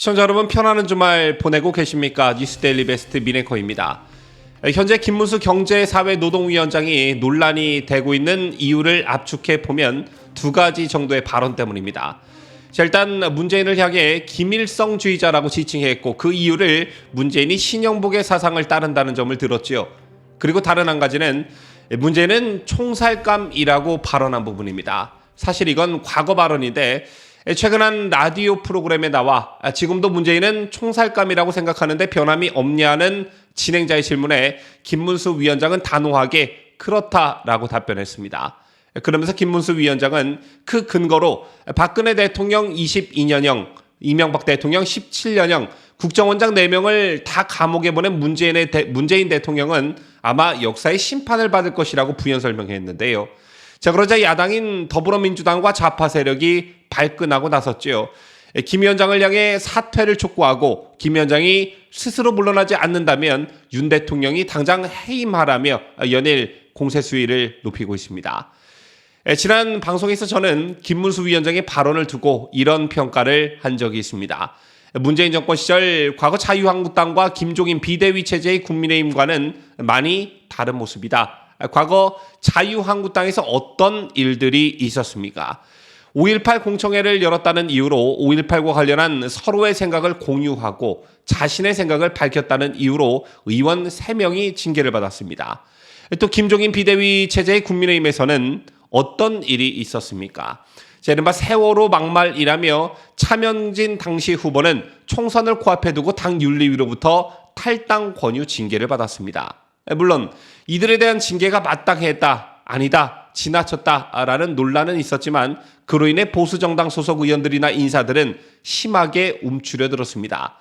시청자 여러분, 편안한 주말 보내고 계십니까? 뉴스데일리 베스트 민앵커입니다. 현재 김문수 경제사회노동위원장이 논란이 되고 있는 이유를 압축해 보면 두 가지 정도의 발언 때문입니다. 자, 일단 문재인을 향해 김일성주의자라고 지칭했고, 그 이유를 문재인이 신영복의 사상을 따른다는 점을 들었지요. 그리고 다른 한 가지는 문재인은 총살감이라고 발언한 부분입니다. 사실 이건 과거 발언인데, 최근 한 라디오 프로그램에 나와 지금도 문재인은 총살감이라고 생각하는데 변함이 없냐는 진행자의 질문에 김문수 위원장은 단호하게 그렇다라고 답변했습니다. 그러면서 김문수 위원장은 그 근거로 박근혜 대통령 22년형, 이명박 대통령 17년형, 국정원장 4명을 다 감옥에 보낸 문재인 대통령은 아마 역사의 심판을 받을 것이라고 부연 설명했는데요. 자, 그러자 야당인 더불어민주당과 좌파 세력이 발끈하고 나섰죠. 김 위원장을 향해 사퇴를 촉구하고 김 위원장이 스스로 물러나지 않는다면 윤 대통령이 당장 해임하라며 연일 공세 수위를 높이고 있습니다. 지난 방송에서 저는 김문수 위원장의 발언을 두고 이런 평가를 한 적이 있습니다. 문재인 정권 시절 과거 자유한국당과 김종인 비대위 체제의 국민의힘과는 많이 다른 모습이다. 과거 자유한국당에서 어떤 일들이 있었습니까? 5.18 공청회를 열었다는 이유로 5.18과 관련한 서로의 생각을 공유하고 자신의 생각을 밝혔다는 이유로 의원 3명이 징계를 받았습니다. 또 김종인 비대위 체제의 국민의힘에서는 어떤 일이 있었습니까? 이른바 세월호 막말이라며 차명진 당시 후보는 총선을 코앞에 두고 당 윤리위로부터 탈당 권유 징계를 받았습니다. 물론 이들에 대한 징계가 마땅했다, 아니다, 지나쳤다라는 논란은 있었지만 그로 인해 보수정당 소속 의원들이나 인사들은 심하게 움츠려들었습니다.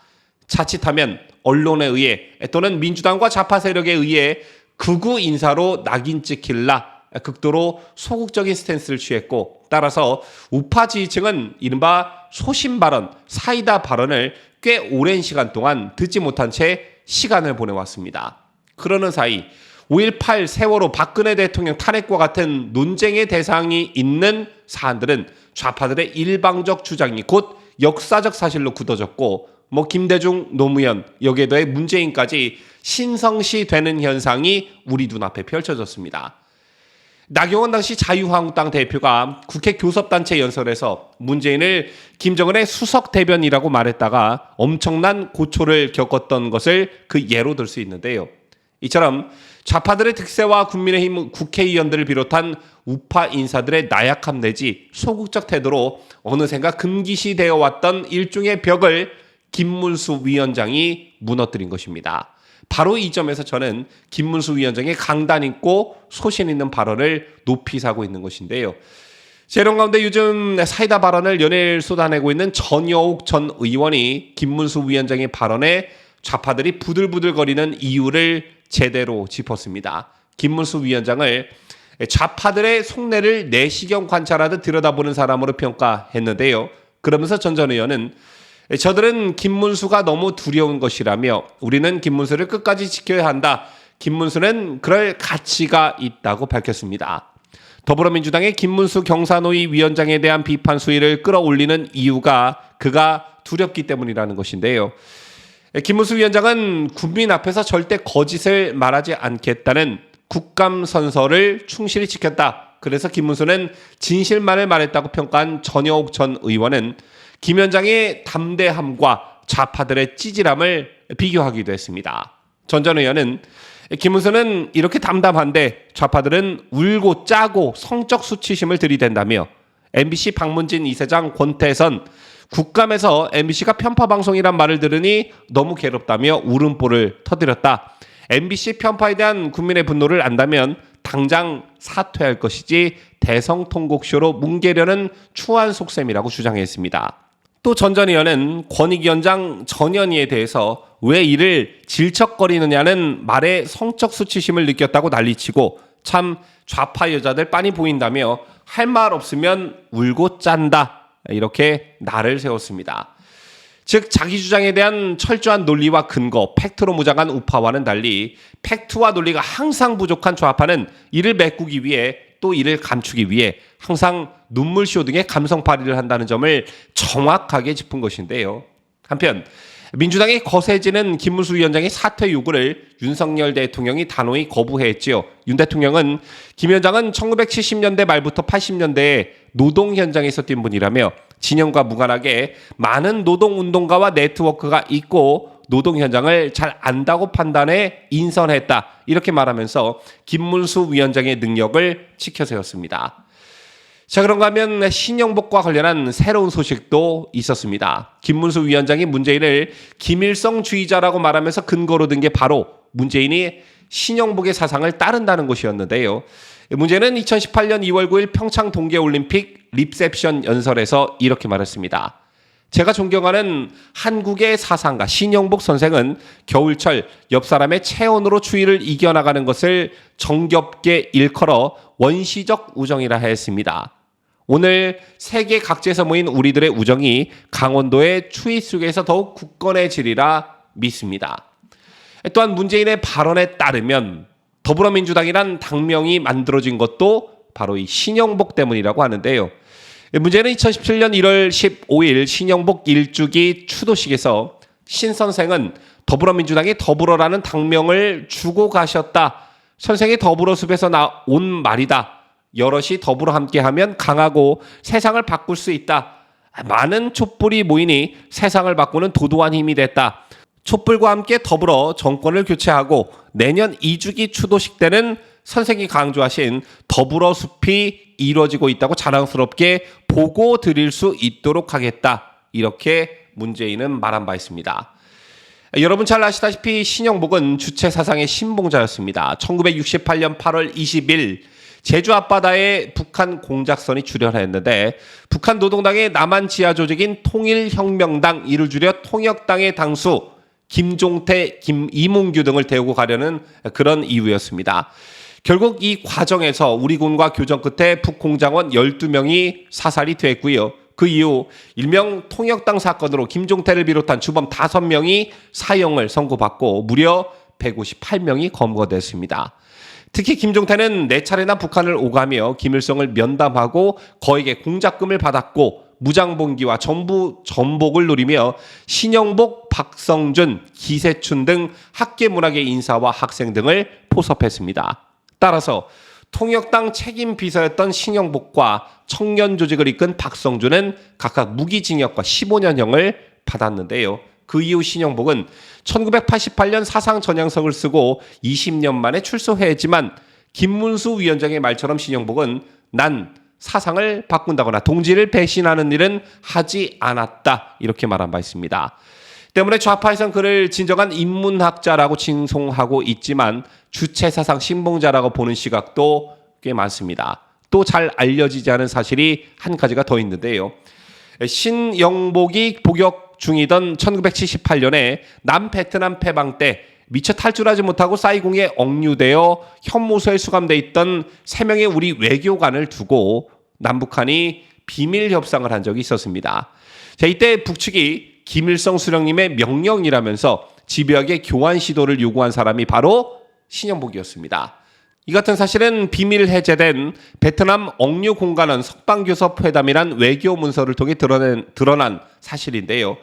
자칫하면 언론에 의해 또는 민주당과 좌파 세력에 의해 극우 인사로 낙인 찍힐라 극도로 소극적인 스탠스를 취했고, 따라서 우파 지지층은 이른바 소신 발언, 사이다 발언을 꽤 오랜 시간 동안 듣지 못한 채 시간을 보내왔습니다. 그러는 사이 5.18 세월호 박근혜 대통령 탄핵과 같은 논쟁의 대상이 있는 사안들은 좌파들의 일방적 주장이 곧 역사적 사실로 굳어졌고, 김대중, 노무현, 여기에 더해 문재인까지 신성시 되는 현상이 우리 눈앞에 펼쳐졌습니다. 나경원 당시 자유한국당 대표가 국회 교섭단체 연설에서 문재인을 김정은의 수석 대변이라고 말했다가 엄청난 고초를 겪었던 것을 그 예로 들 수 있는데요. 이처럼 좌파들의 득세와 국민의힘 국회의원들을 비롯한 우파 인사들의 나약함 내지 소극적 태도로 어느샌가 금기시 되어 왔던 일종의 벽을 김문수 위원장이 무너뜨린 것입니다. 바로 이 점에서 저는 김문수 위원장의 강단 있고 소신 있는 발언을 높이 사고 있는 것인데요. 이런 가운데 요즘 사이다 발언을 연일 쏟아내고 있는 전여옥 전 의원이 김문수 위원장의 발언에 좌파들이 부들부들거리는 이유를 제대로 짚었습니다. 김문수 위원장을 좌파들의 속내를 내시경 관찰하듯 들여다보는 사람으로 평가했는데요. 그러면서 전 전 의원은 저들은 김문수가 너무 두려운 것이라며 우리는 김문수를 끝까지 지켜야 한다. 김문수는 그럴 가치가 있다고 밝혔습니다. 더불어민주당의 김문수 경사노위 위원장에 대한 비판 수위를 끌어올리는 이유가 그가 두렵기 때문이라는 것인데요. 김문수 위원장은 국민 앞에서 절대 거짓을 말하지 않겠다는 국감선서를 충실히 지켰다. 그래서 김문수는 진실만을 말했다고 평가한 전여옥 전 의원은 김 위원장의 담대함과 좌파들의 찌질함을 비교하기도 했습니다. 전 전 의원은 김문수는 이렇게 담담한데 좌파들은 울고 짜고 성적 수치심을 들이댄다며 MBC 박문진 이사장 권태선 국감에서 MBC가 편파 방송이란 말을 들으니 너무 괴롭다며 울음보를 터뜨렸다. MBC 편파에 대한 국민의 분노를 안다면 당장 사퇴할 것이지 대성통곡쇼로 뭉개려는 추한 속셈이라고 주장했습니다. 또 전 전 의원은 권익위원장 전현희에 대해서 왜 이를 질척거리느냐는 말에 성적 수치심을 느꼈다고 난리치고 참 좌파 여자들 빤히 보인다며 할 말 없으면 울고 짠다. 이렇게 날을 세웠습니다. 즉 자기 주장에 대한 철저한 논리와 근거, 팩트로 무장한 우파와는 달리 팩트와 논리가 항상 부족한 좌파는 이를 메꾸기 위해 또 이를 감추기 위해 항상 눈물쇼 등의 감성 발휘를 한다는 점을 정확하게 짚은 것인데요. 한편 민주당이 거세지는 김문수 위원장의 사퇴 요구를 윤석열 대통령이 단호히 거부했지요. 윤 대통령은 김 위원장은 1970년대 말부터 80년대에 노동 현장에서 뛴 분이라며 진영과 무관하게 많은 노동운동가와 네트워크가 있고 노동 현장을 잘 안다고 판단해 인선했다. 이렇게 말하면서 김문수 위원장의 능력을 치켜세웠습니다. 자, 그런가 하면 신영복과 관련한 새로운 소식도 있었습니다. 김문수 위원장이 문재인을 김일성주의자라고 말하면서 근거로 든 게 바로 문재인이 신영복의 사상을 따른다는 것이었는데요. 문재인은 2018년 2월 9일 평창 동계올림픽 리셉션 연설에서 이렇게 말했습니다. 제가 존경하는 한국의 사상가 신영복 선생은 겨울철 옆 사람의 체온으로 추위를 이겨나가는 것을 정겹게 일컬어 원시적 우정이라 했습니다. 오늘 세계 각지에서 모인 우리들의 우정이 강원도의 추위 속에서 더욱 굳건해지리라 믿습니다. 또한 문재인의 발언에 따르면 더불어민주당이란 당명이 만들어진 것도 바로 이 신영복 때문이라고 하는데요. 문재인은 2017년 1월 15일 신영복 1주기 추도식에서 신 선생은 더불어민주당이 더불어라는 당명을 주고 가셨다. 선생이 더불어숲에서 나온 말이다. 여럿이 더불어 함께하면 강하고 세상을 바꿀 수 있다. 많은 촛불이 모이니 세상을 바꾸는 도도한 힘이 됐다. 촛불과 함께 더불어 정권을 교체하고 내년 2주기 추도식 때는 선생이 강조하신 더불어 숲이 이루어지고 있다고 자랑스럽게 보고 드릴 수 있도록 하겠다. 이렇게 문재인은 말한 바 있습니다. 여러분 잘 아시다시피 신영복은 주체 사상의 신봉자였습니다. 1968년 8월 20일 제주 앞바다에 북한 공작선이 출현했는데 북한 노동당의 남한 지하 조직인 통일혁명당, 이를 줄여 통역당의 당수 김종태, 이문규 등을 데우고 가려는 그런 이유였습니다. 결국 이 과정에서 우리 군과 교전 끝에 북공장원 12명이 사살이 됐고요. 그 이후 일명 통역당 사건으로 김종태를 비롯한 주범 5명이 사형을 선고받고 무려 158명이 검거됐습니다. 특히 김종태는 4차례나 북한을 오가며 김일성을 면담하고 거액의 공작금을 받았고 무장봉기와 전복을 누리며 신영복, 박성준, 기세춘 등 학계 문학의 인사와 학생 등을 포섭했습니다. 따라서 통역당 책임 비서였던 신영복과 청년 조직을 이끈 박성준은 각각 무기징역과 15년형을 받았는데요. 그 이후 신영복은 1988년 사상 전향석을 쓰고 20년 만에 출소했지만 김문수 위원장의 말처럼 신영복은 난 사상을 바꾼다거나 동지를 배신하는 일은 하지 않았다. 이렇게 말한 바 있습니다. 때문에 좌파에선 그를 진정한 인문학자라고 칭송하고 있지만 주체사상 신봉자라고 보는 시각도 꽤 많습니다. 또 잘 알려지지 않은 사실이 한 가지가 더 있는데요. 신영복이 복역 중이던 1978년에 남베트남 패방 때 미처 탈출하지 못하고 사이공에 억류되어 현무소에 수감돼 있던 3명의 우리 외교관을 두고 남북한이 비밀 협상을 한 적이 있었습니다. 자, 이때 북측이 김일성 수령님의 명령이라면서 집요하게 교환 시도를 요구한 사람이 바로 신영복이었습니다. 이 같은 사실은 비밀 해제된 베트남 억류 공관원 석방교섭 회담이란 외교 문서를 통해 드러난 사실인데요.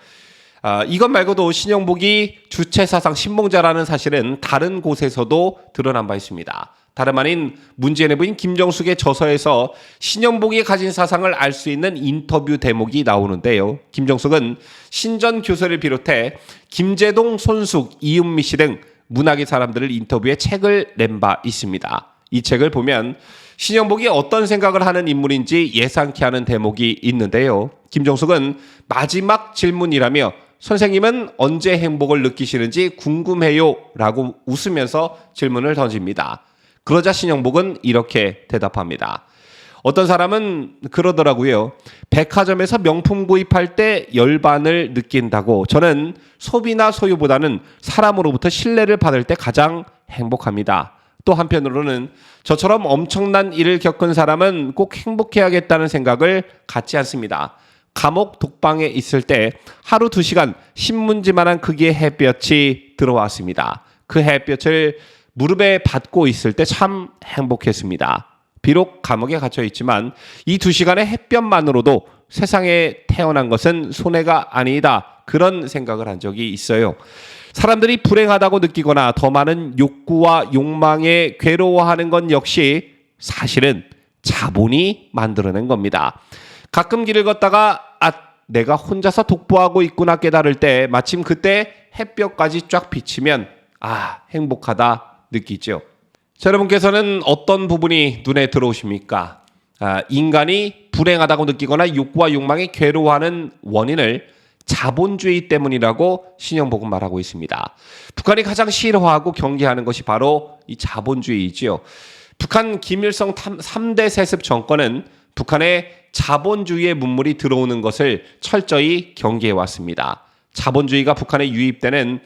이것 말고도 신영복이 주체사상 신봉자라는 사실은 다른 곳에서도 드러난 바 있습니다. 다름 아닌 문재인의 부인 김정숙의 저서에서 신영복이 가진 사상을 알 수 있는 인터뷰 대목이 나오는데요. 김정숙은 신전 교수를 비롯해 김재동, 손숙, 이은미 씨 등 문학의 사람들을 인터뷰해 책을 낸 바 있습니다. 이 책을 보면 신영복이 어떤 생각을 하는 인물인지 예상케 하는 대목이 있는데요. 김정숙은 마지막 질문이라며 선생님은 언제 행복을 느끼시는지 궁금해요 라고 웃으면서 질문을 던집니다. 그러자 신영복은 이렇게 대답합니다. 어떤 사람은 그러더라고요. 백화점에서 명품 구입할 때 열반을 느낀다고. 저는 소비나 소유보다는 사람으로부터 신뢰를 받을 때 가장 행복합니다. 또 한편으로는 저처럼 엄청난 일을 겪은 사람은 꼭 행복해야겠다는 생각을 갖지 않습니다. 감옥 독방에 있을 때 하루 2시간 신문지만한 크기의 햇볕이 들어왔습니다. 그 햇볕을 무릎에 받고 있을 때 참 행복했습니다. 비록 감옥에 갇혀 있지만 이 2시간의 햇볕만으로도 세상에 태어난 것은 손해가 아니다. 그런 생각을 한 적이 있어요. 사람들이 불행하다고 느끼거나 더 많은 욕구와 욕망에 괴로워하는 건 역시 사실은 자본이 만들어낸 겁니다. 가끔 길을 걷다가 내가 혼자서 독보하고 있구나 깨달을 때 마침 그때 햇볕까지 쫙 비치면 행복하다 느끼죠. 자, 여러분께서는 어떤 부분이 눈에 들어오십니까? 인간이 불행하다고 느끼거나 욕구와 욕망에 괴로워하는 원인을 자본주의 때문이라고 신영복은 말하고 있습니다. 북한이 가장 싫어하고 경계하는 것이 바로 이 자본주의이지요. 북한 김일성 3대 세습 정권은 북한의 자본주의의 문물이 들어오는 것을 철저히 경계해 왔습니다. 자본주의가 북한에 유입되면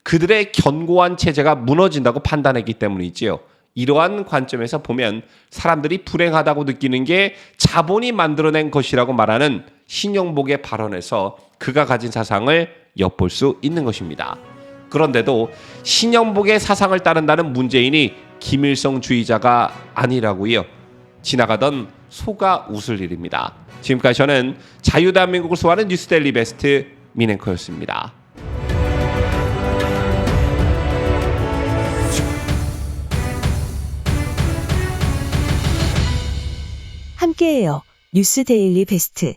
그들의 견고한 체제가 무너진다고 판단했기 때문이지요. 이러한 관점에서 보면 사람들이 불행하다고 느끼는 게 자본이 만들어낸 것이라고 말하는 신영복의 발언에서 그가 가진 사상을 엿볼 수 있는 것입니다. 그런데도 신영복의 사상을 따른다는 문재인이 김일성주의자가 아니라고요. 지나가던 소가 웃을 일입니다. 지금까지 저는 자유대한민국을 소화하는 뉴스데일리 베스트 민앵커였습니다. 함께해요. 뉴스 데일리 베스트.